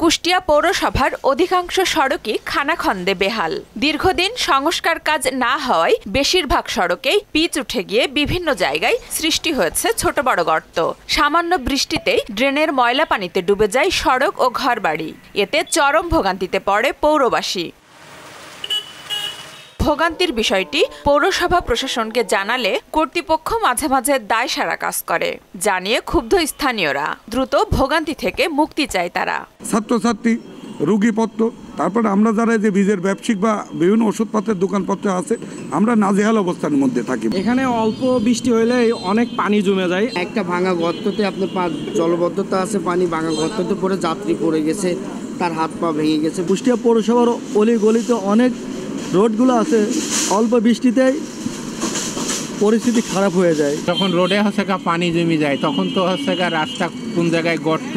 কুষ্টিয়া পৌরসভার অধিকাংশ সড়কই খানাখন্দে বেহাল। দীর্ঘদিন সংস্কার কাজ না হওয়ায় বেশিরভাগ সড়কেই পিচ উঠে গিয়ে বিভিন্ন জায়গায় সৃষ্টি হয়েছে ছোট বড় গর্ত। সামান্য বৃষ্টিতেই ড্রেনের ময়লা পানিতে ডুবে যায় সড়ক ও ঘরবাড়ি। এতে চরম ভোগান্তিতে পড়ে পৌরবাসী। ভোগান্তির বিষয়টি পৌরসভা প্রশাসনকে জানালে কর্তৃপক্ষ মাঝে মাঝে দায়সারা কাজ করে, জানিয়ে ক্ষুব্ধ স্থানীয়রা। দ্রুত ভোগান্তি থেকে মুক্তি চায় তারা। ছাত্রছাত্রী, রোগীপত্র, তারপরে আমরা যারা যে বীজের ব্যবসায়িক বা বিভিন্ন ওষুধপত্রের দোকানপত্র আছে, আমরা নাজেহাল অবস্থার মধ্যে থাকি। এখানে অল্প বৃষ্টি হলে অনেক পানি জমে যায়। একটা ভাঙা গর্ততে আপনার জলবদ্ধতা আছে, পানি ভাঙা গর্ততে পড়ে যাত্রী পড়ে গেছে, তার হাত পা ভেঙে গেছে। কুষ্টিয়া পৌরসভার অলি গলিতে অনেক রোডগুলো আছে, অল্প বৃষ্টিতেই পরিস্থিতি খারাপ হয়ে যায়। যখন রোডে পানি জমে যায় তখন তো রাস্তা কোন জায়গায় গর্ত,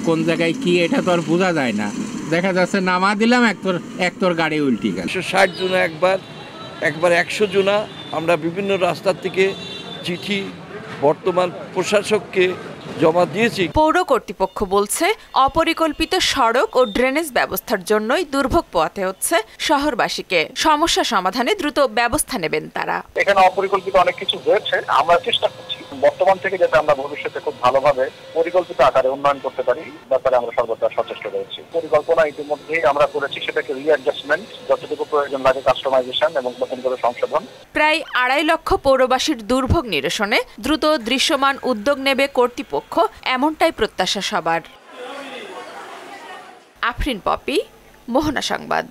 কোন জায়গায় কি, এটা তো আর বোঝা যায় না। দেখা যাচ্ছে নামা দিলাম একতর গাড়ি উল্টি গেল। 160 জুনা একবার 100 জুনা আমরা বিভিন্ন রাস্তার থেকে চিঠি বর্তমান প্রশাসককে জমা দিয়েছি। পৌর কর্তৃপক্ষ বলছে, অপরিকল্পিত সড়ক ও ড্রেনেজ ব্যবস্থার জন্যই দুর্ভোগ পোহাতে হচ্ছে শহরবাসীকে। সমস্যা সমাধানে দ্রুত ব্যবস্থা নেবেন তারা। এখানে অপরিকল্পিত অনেক কিছু হয়েছে, আমরা চেষ্টা করছি বর্তমান থেকে যাতে আমরা ভবিষ্যতে খুব ভালোভাবে পরিকল্পিত আকারে উন্নয়ন করতে পারি, ব্যাপারে আমরা সর্বদা সচেষ্ট রয়েছি। পরিকল্পনা ইতিমধ্যে আমরা করেছি, সেটাকে রিঅ্যাডজাস্টমেন্ট, যতটুকু প্রয়োজন লাগে কাস্টমাইজেশন এবং নতুন করে সংশোধন। প্রায় 2.5 লক্ষ পৌরবাসীর দুর্ভোগ নিরসনে দ্রুত দৃশ্যমান উদ্যোগ নেবে কর্তৃপক্ষ, এমনটাই প্রত্যাশা সবার। আফরিন পপি, মোহনা সংবাদ।